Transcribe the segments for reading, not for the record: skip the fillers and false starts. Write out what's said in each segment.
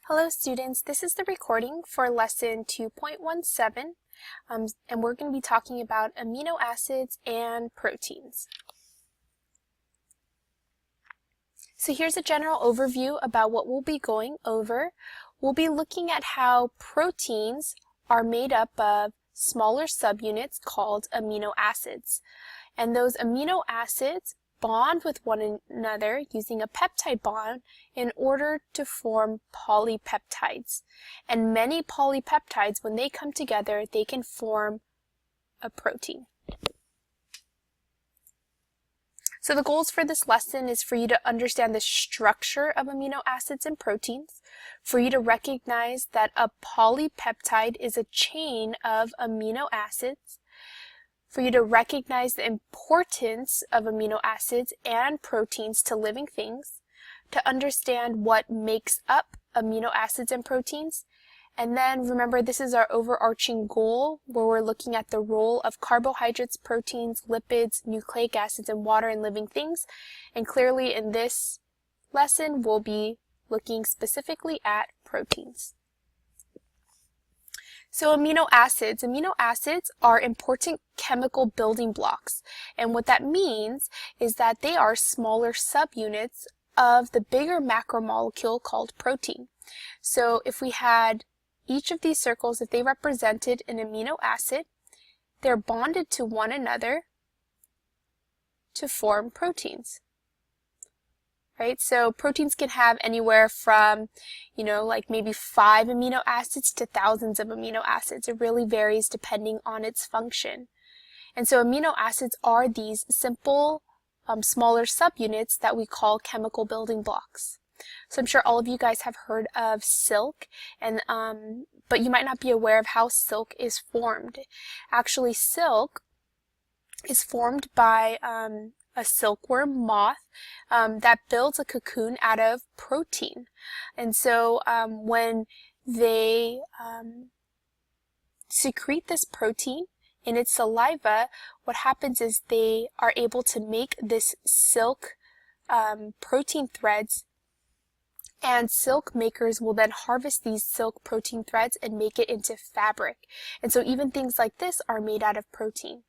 Hello students, this is the recording for lesson 2.17 and we're going to be talking about amino acids and proteins. So here's a general overview about what we'll be going over. We'll be looking at how proteins are made up of smaller subunits called amino acids. And those amino acids bond with one another using a peptide bond in order to form polypeptides. And many polypeptides, when they come together, they can form a protein. So the goals for this lesson is for you to understand the structure of amino acids and proteins, for you to recognize that a polypeptide is a chain of amino acids, for you to recognize the importance of amino acids and proteins to living things, to understand what makes up amino acids and proteins, and then remember this is our overarching goal where we're looking at the role of carbohydrates, proteins, lipids, nucleic acids, and water in living things. And clearly in this lesson we'll be looking specifically at proteins. So amino acids are important chemical building blocks. And what that means is that they are smaller subunits of the bigger macromolecule called protein. So if we had each of these circles, if they represented an amino acid, they're bonded to one another to form proteins. Right? So proteins can have anywhere from, like maybe 5 amino acids to thousands of amino acids. It really varies depending on its function. And so amino acids are these simple, smaller subunits that we call chemical building blocks. So I'm sure all of you guys have heard of silk, and but you might not be aware of how silk is formed. Actually, silk is formed by a silkworm moth that builds a cocoon out of protein. And so when they secrete this protein in its saliva, what happens is they are able to make this silk protein threads, and silk makers will then harvest these silk protein threads and make it into fabric. And so even things like this are made out of protein.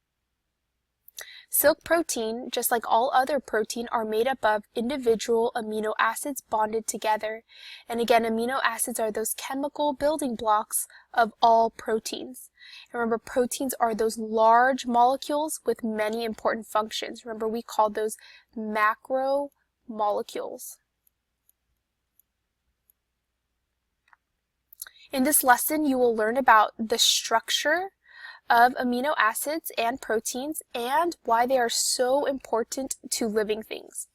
Silk protein, just like all other protein, are made up of individual amino acids bonded together. And again, amino acids are those chemical building blocks of all proteins. And remember, proteins are those large molecules with many important functions. Remember, we call those macromolecules. In this lesson, you will learn about the structure of amino acids and proteins and why they are so important to living things.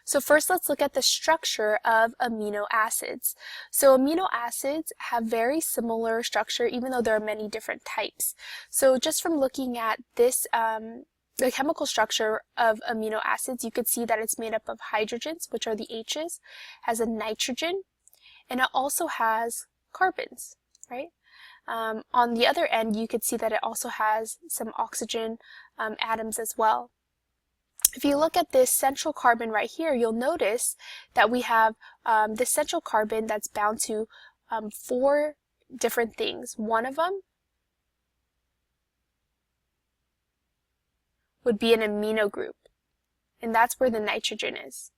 So first, let's look at the structure of amino acids. So amino acids have very similar structure, even though there are many different types. So just from looking at this, the chemical structure of amino acids, you could see that it's made up of hydrogens, which are the H's, has a nitrogen, and it also has carbons, right? On the other end, you could see that it also has some oxygen atoms as well. If you look at this central carbon right here, you'll notice that we have this central carbon that's bound to 4 different things. One of them would be an amino group, and that's where the nitrogen is.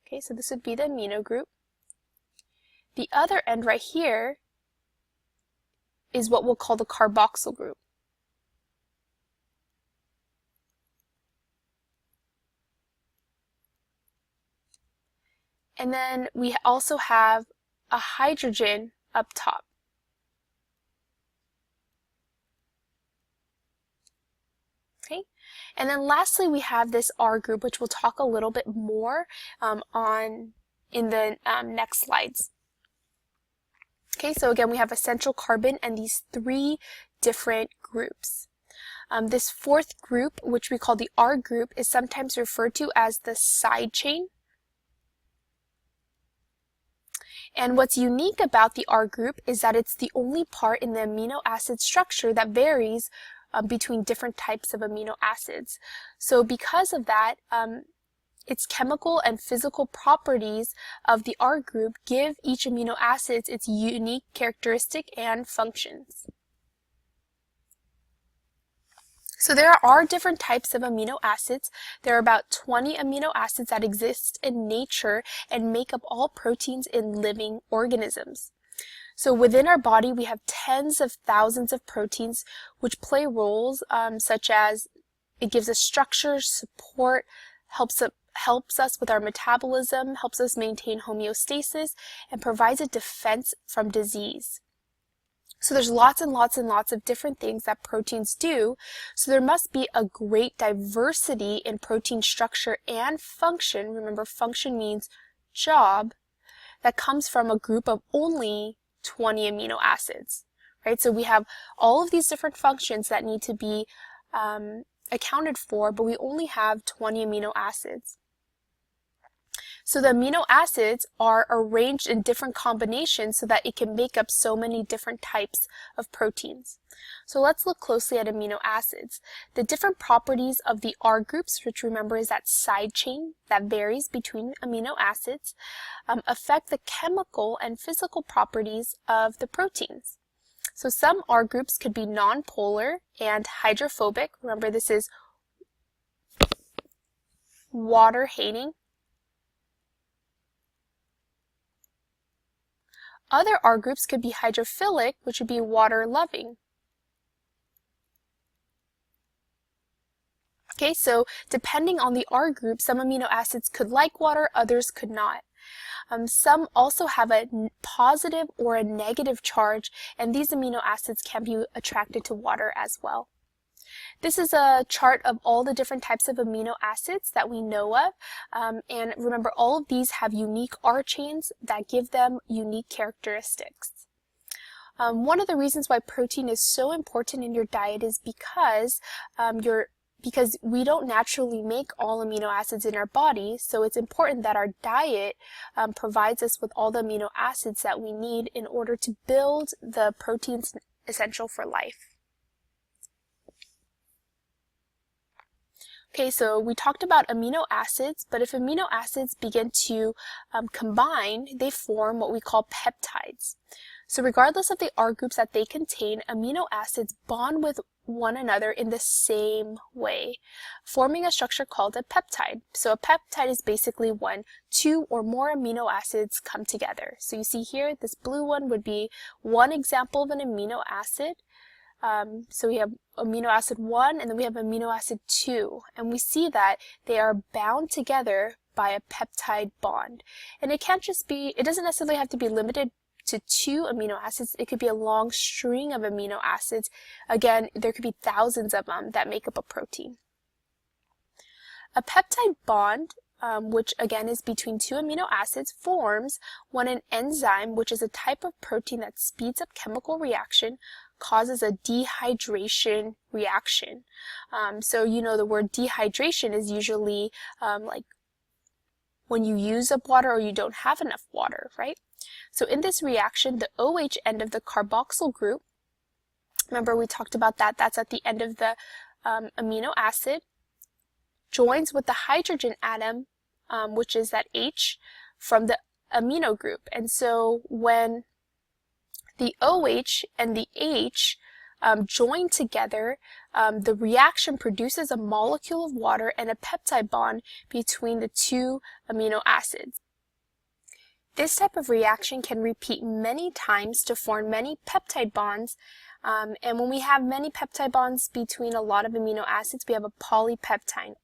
Okay, so this would be the amino group. The other end right here is what we'll call the carboxyl group. And then we also have a hydrogen up top. Okay, and then lastly we have this R group, which we'll talk a little bit more on in the next slides. Okay, so again, we have a central carbon and these 3 different groups. This 4th group, which we call the R group, is sometimes referred to as the side chain. And what's unique about the R group is that it's the only part in the amino acid structure that varies between different types of amino acids. So because of that, its chemical and physical properties of the R group give each amino acid its unique characteristic and functions. So there are different types of amino acids. There are about 20 amino acids that exist in nature and make up all proteins in living organisms. So within our body, we have tens of thousands of proteins which play roles such as it gives us structure, support, helps us with our metabolism, helps us maintain homeostasis, and provides a defense from disease. So there's lots and lots and lots of different things that proteins do. So there must be a great diversity in protein structure and function. Remember, function means job, that comes from a group of only 20 amino acids, right? So we have all of these different functions that need to be accounted for, but we only have 20 amino acids. So the amino acids are arranged in different combinations so that it can make up so many different types of proteins. So let's look closely at amino acids. The different properties of the R groups, which remember is that side chain that varies between amino acids, affect the chemical and physical properties of the proteins. So some R groups could be nonpolar and hydrophobic. Remember, this is water hating. Other R groups could be hydrophilic, which would be water loving. Okay, so depending on the R group, some amino acids could like water, others could not. Some also have a positive or a negative charge, and these amino acids can be attracted to water as well. This is a chart of all the different types of amino acids that we know of. And remember, all of these have unique R chains that give them unique characteristics. One of the reasons why protein is so important in your diet is because we don't naturally make all amino acids in our body, so it's important that our diet provides us with all the amino acids that we need in order to build the proteins essential for life. Okay, so we talked about amino acids, but if amino acids begin to combine, they form what we call peptides. So regardless of the R groups that they contain, amino acids bond with one another in the same way, forming a structure called a peptide. So a peptide is basically when two or more amino acids come together. So you see here, this blue one would be one example of an amino acid. So we have amino acid 1 and then we have amino acid 2, and we see that they are bound together by a peptide bond. And it doesn't necessarily have to be limited to 2 amino acids. It could be a long string of amino acids. Again, there could be thousands of them that make up a protein. A peptide bond, which again is between 2 amino acids, forms when an enzyme, which is a type of protein that speeds up chemical reaction, causes a dehydration reaction. So you know the word dehydration is usually like when you use up water or you don't have enough water, right? So in this reaction, the OH end of the carboxyl group, remember we talked about that, that's at the end of the amino acid, joins with the hydrogen atom, which is that H, from the amino group. And so when the OH and the H join together, the reaction produces a molecule of water and a peptide bond between the 2 amino acids. This type of reaction can repeat many times to form many peptide bonds, and when we have many peptide bonds between a lot of amino acids, we have a polypeptide,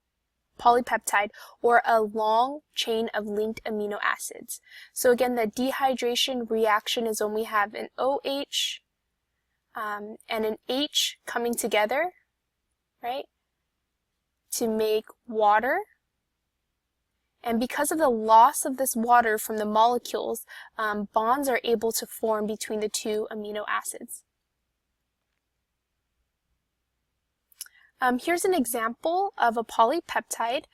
or a long chain of linked amino acids. So again, the dehydration reaction is when we have an OH and an H coming together, right, to make water. And because of the loss of this water from the molecules, bonds are able to form between the 2 amino acids. Here's an example of a polypeptide.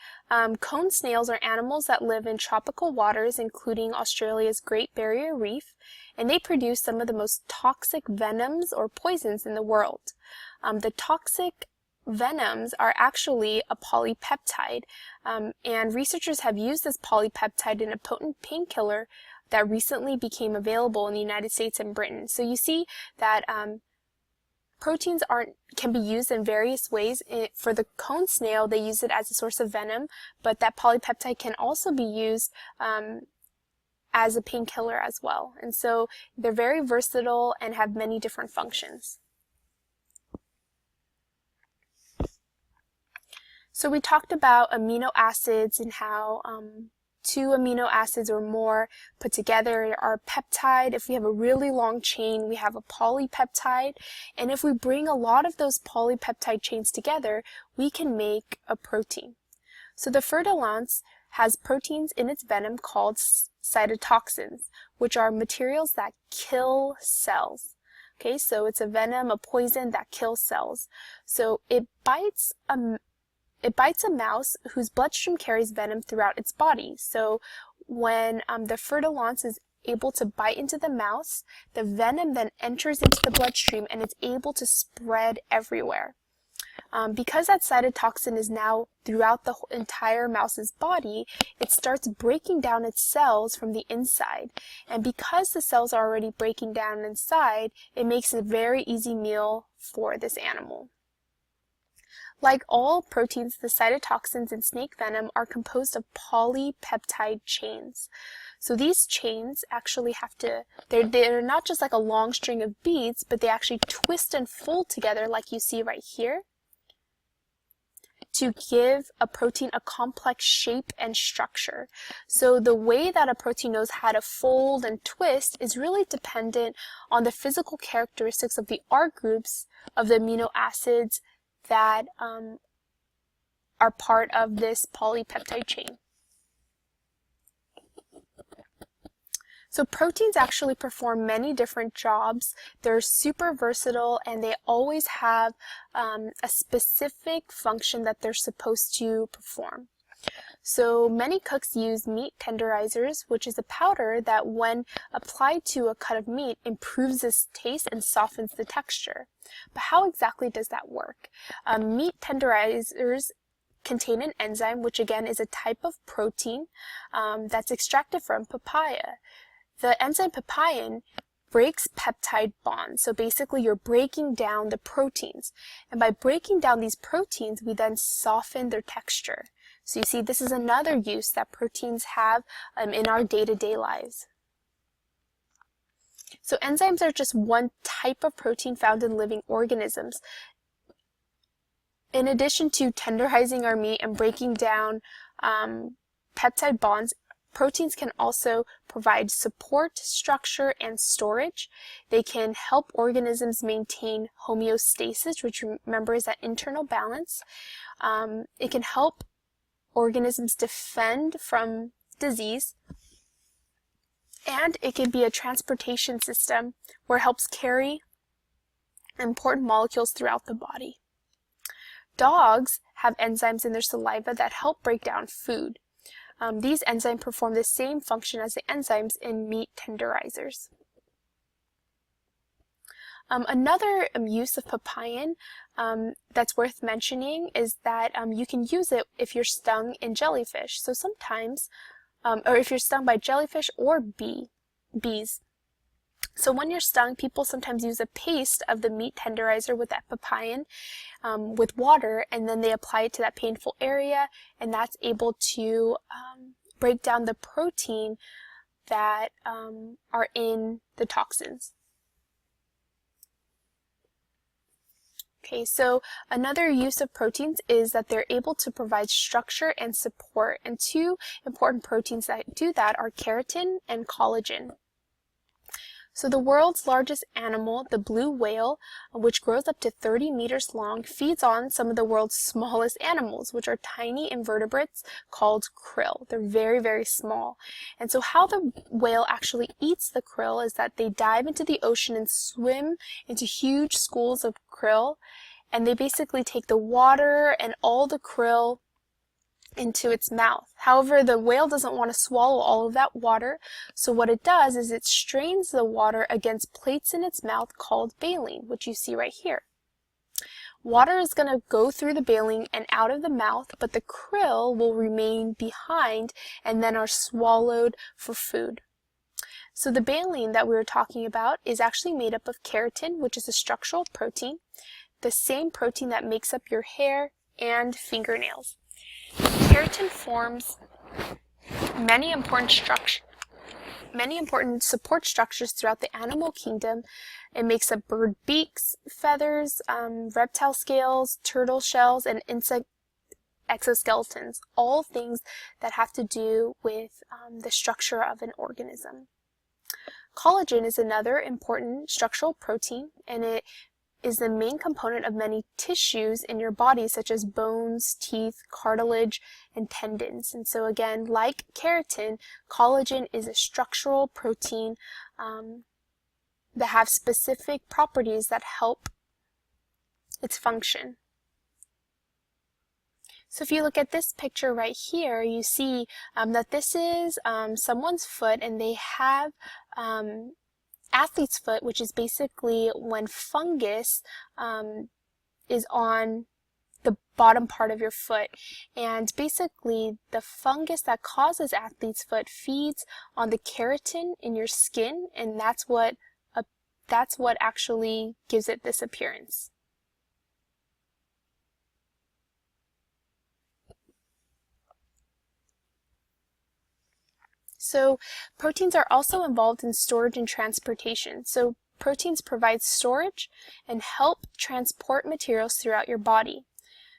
Cone snails are animals that live in tropical waters, including Australia's Great Barrier Reef, and they produce some of the most toxic venoms or poisons in the world. The toxic venoms are actually a polypeptide, and researchers have used this polypeptide in a potent painkiller that recently became available in the United States and Britain. So you see that proteins can be used in various ways. For the cone snail, they use it as a source of venom, but that polypeptide can also be used as a painkiller as well. And so they're very versatile and have many different functions. So we talked about amino acids and how two amino acids or more put together are a peptide. If we have a really long chain, we have a polypeptide. And if we bring a lot of those polypeptide chains together, we can make a protein. So the fer-de-lance has proteins in its venom called cytotoxins, which are materials that kill cells. Okay, so it's a venom, a poison that kills cells. So it bites a mouse whose bloodstream carries venom throughout its body. So when the fer-de-lance is able to bite into the mouse, the venom then enters into the bloodstream and it's able to spread everywhere. Because that cytotoxin is now throughout the entire mouse's body, it starts breaking down its cells from the inside. And because the cells are already breaking down inside, it makes a very easy meal for this animal. Like all proteins, the cytotoxins in snake venom are composed of polypeptide chains. So these chains actually they're not just like a long string of beads, but they actually twist and fold together like you see right here to give a protein a complex shape and structure. So the way that a protein knows how to fold and twist is really dependent on the physical characteristics of the R groups of the amino acids that are part of this polypeptide chain. So proteins actually perform many different jobs. They're super versatile and they always have a specific function that they're supposed to perform. So many cooks use meat tenderizers, which is a powder that when applied to a cut of meat improves its taste and softens the texture. But how exactly does that work? Meat tenderizers contain an enzyme, which again is a type of protein that's extracted from papaya. The enzyme papain breaks peptide bonds. So basically you're breaking down the proteins. And by breaking down these proteins, we then soften their texture. So you see, this is another use that proteins have in our day-to-day lives. So enzymes are just one type of protein found in living organisms. In addition to tenderizing our meat and breaking down peptide bonds, proteins can also provide support, structure, and storage. They can help organisms maintain homeostasis, which remember is that internal balance. It can help organisms defend from disease. And it can be a transportation system where it helps carry important molecules throughout the body. Dogs have enzymes in their saliva that help break down food. These enzymes perform the same function as the enzymes in meat tenderizers. Another use of papain that's worth mentioning is that you can use it if you're stung in jellyfish. So sometimes, or if you're stung by jellyfish or bees. So when you're stung, people sometimes use a paste of the meat tenderizer with that papain with water, and then they apply it to that painful area, and that's able to break down the protein that are in the toxins. Okay, so another use of proteins is that they're able to provide structure and support, and two important proteins that do that are keratin and collagen. So the world's largest animal, the blue whale, which grows up to 30 meters long, feeds on some of the world's smallest animals, which are tiny invertebrates called krill. They're very, very small. And so how the whale actually eats the krill is that they dive into the ocean and swim into huge schools of krill, and they basically take the water and all the krill into its mouth. However, the whale doesn't want to swallow all of that water, so what it does is it strains the water against plates in its mouth called baleen, which you see right here. Water is going to go through the baleen and out of the mouth, but the krill will remain behind and then are swallowed for food. So the baleen that we were talking about is actually made up of keratin, which is a structural protein, the same protein that makes up your hair and fingernails. Keratin forms many important support structures throughout the animal kingdom. It makes up bird beaks, feathers, reptile scales, turtle shells, and insect exoskeletons, all things that have to do with the structure of an organism. Collagen is another important structural protein, and it is the main component of many tissues in your body, such as bones, teeth, cartilage, and tendons. And so again, like keratin, collagen is a structural protein that have specific properties that help its function. So if you look at this picture right here, you see that this is someone's foot, and they have athlete's foot, which is basically when fungus is on the bottom part of your foot. And basically the fungus that causes athlete's foot feeds on the keratin in your skin, and that's what actually gives it this appearance. So proteins are also involved in storage and transportation. So proteins provide storage and help transport materials throughout your body.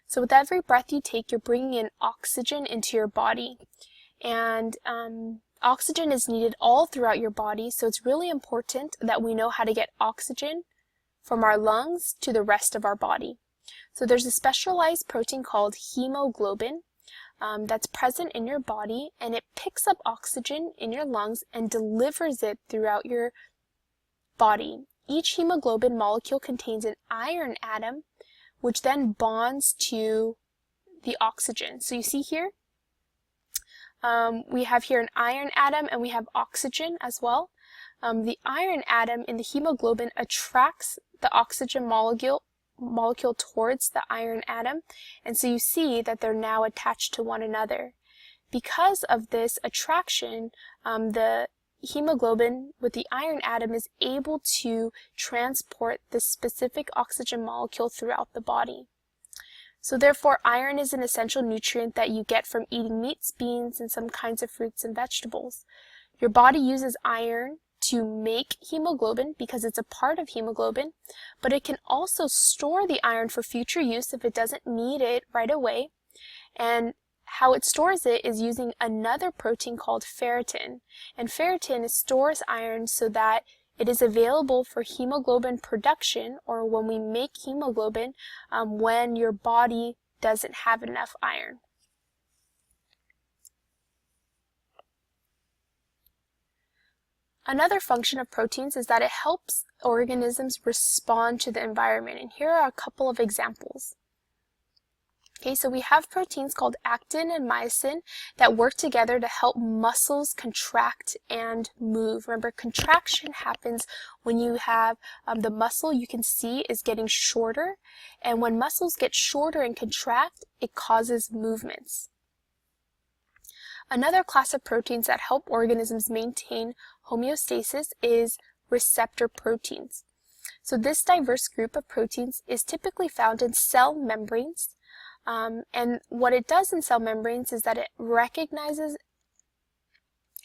So with every breath you take, you're bringing in oxygen into your body. And oxygen is needed all throughout your body, so it's really important that we know how to get oxygen from our lungs to the rest of our body. So there's a specialized protein called hemoglobin that's present in your body, and it picks up oxygen in your lungs and delivers it throughout your body. Each hemoglobin molecule contains an iron atom, which then bonds to the oxygen. So you see here, we have here an iron atom, and we have oxygen as well. The iron atom in the hemoglobin attracts the oxygen molecule towards the iron atom, and so you see that they're now attached to one another. Because of this attraction, the hemoglobin with the iron atom is able to transport this specific oxygen molecule throughout the body. So therefore, iron is an essential nutrient that you get from eating meats, beans, and some kinds of fruits and vegetables. Your body uses iron to make hemoglobin because it's a part of hemoglobin, but it can also store the iron for future use if it doesn't need it right away. And how it stores it is using another protein called ferritin. And ferritin stores iron so that it is available for hemoglobin production, or when we make hemoglobin, when your body doesn't have enough iron. Another function of proteins is that it helps organisms respond to the environment, and here are a couple of examples. Okay, so we have proteins called actin and myosin that work together to help muscles contract and move. Remember, contraction happens when you have the muscle you can see is getting shorter, and when muscles get shorter and contract, it causes movements. Another class of proteins that help organisms maintain homeostasis is receptor proteins. So this diverse group of proteins is typically found in cell membranes, and what it does in cell membranes is that it recognizes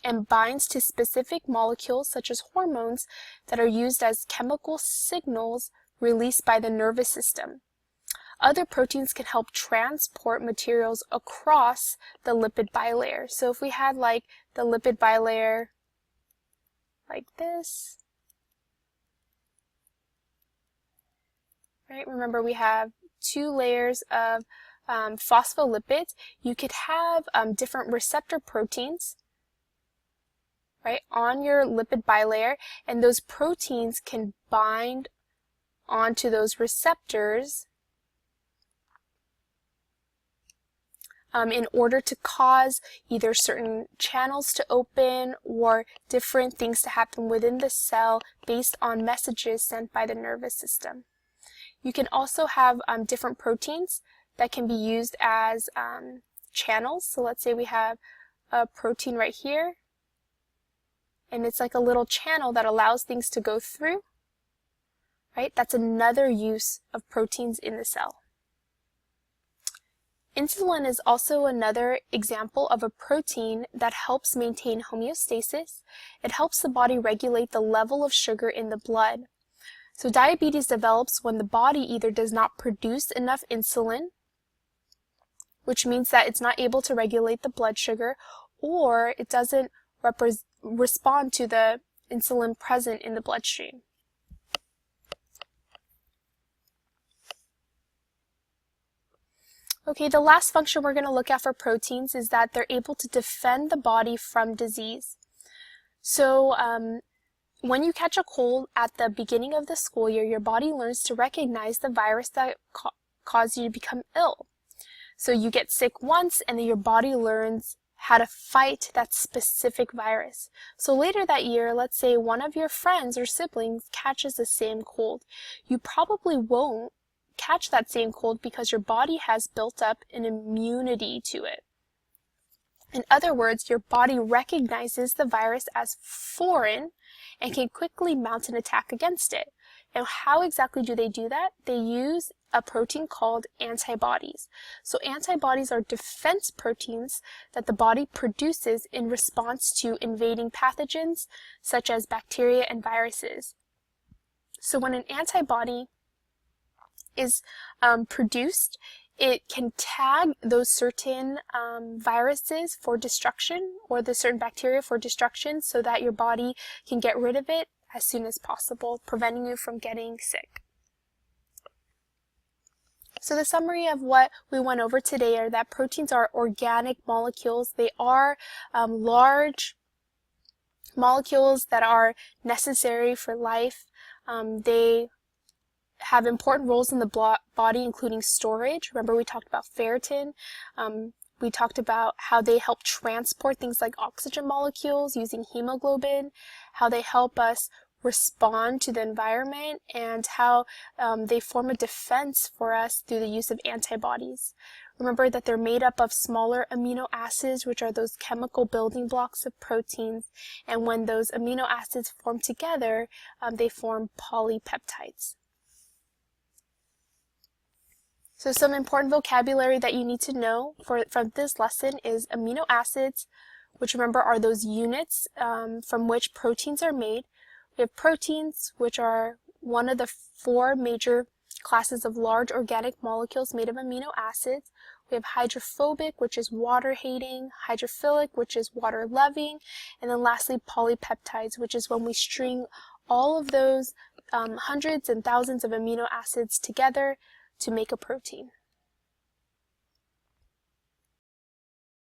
and binds to specific molecules such as hormones that are used as chemical signals released by the nervous system. Other proteins can help transport materials across the lipid bilayer. So if we had like the lipid bilayer like this, right? Remember, we have two layers of phospholipids. You could have different receptor proteins, right, on your lipid bilayer, and those proteins can bind onto those receptors in order to cause either certain channels to open or different things to happen within the cell based on messages sent by the nervous system. You can also have different proteins that can be used as channels. So let's say we have a protein right here, and it's like a little channel that allows things to go through, right? That's another use of proteins in the cell. Insulin is also another example of a protein that helps maintain homeostasis. It helps the body regulate the level of sugar in the blood. So diabetes develops when the body either does not produce enough insulin, which means that it's not able to regulate the blood sugar, or it doesn't respond to the insulin present in the bloodstream. Okay, the last function we're going to look at for proteins is that they're able to defend the body from disease. So when you catch a cold at the beginning of the school year, your body learns to recognize the virus that caused you to become ill. So you get sick once, and then your body learns how to fight that specific virus. So later that year, let's say one of your friends or siblings catches the same cold. You probably won't catch that same cold because your body has built up an immunity to it. In other words, your body recognizes the virus as foreign and can quickly mount an attack against it. And how exactly do they do that? They use a protein called antibodies. So antibodies are defense proteins that the body produces in response to invading pathogens such as bacteria and viruses. So when an antibody is produced, it can tag those certain viruses for destruction, or the certain bacteria for destruction, so that your body can get rid of it as soon as possible, preventing you from getting sick. So the summary of what we went over today are that proteins are organic molecules. They are large molecules that are necessary for life. They have important roles in the body, including storage. Remember, we talked about ferritin. We talked about how they help transport things like oxygen molecules using hemoglobin, how they help us respond to the environment, and how they form a defense for us through the use of antibodies. Remember that they're made up of smaller amino acids, which are those chemical building blocks of proteins, and when those amino acids form together, they form polypeptides. So some important vocabulary that you need to know from this lesson is amino acids, which remember are those units from which proteins are made. We have proteins, which are one of the 4 major classes of large organic molecules made of amino acids. We have hydrophobic, which is water-hating, hydrophilic, which is water-loving, and then lastly polypeptides, which is when we string all of those hundreds and thousands of amino acids together to make a protein.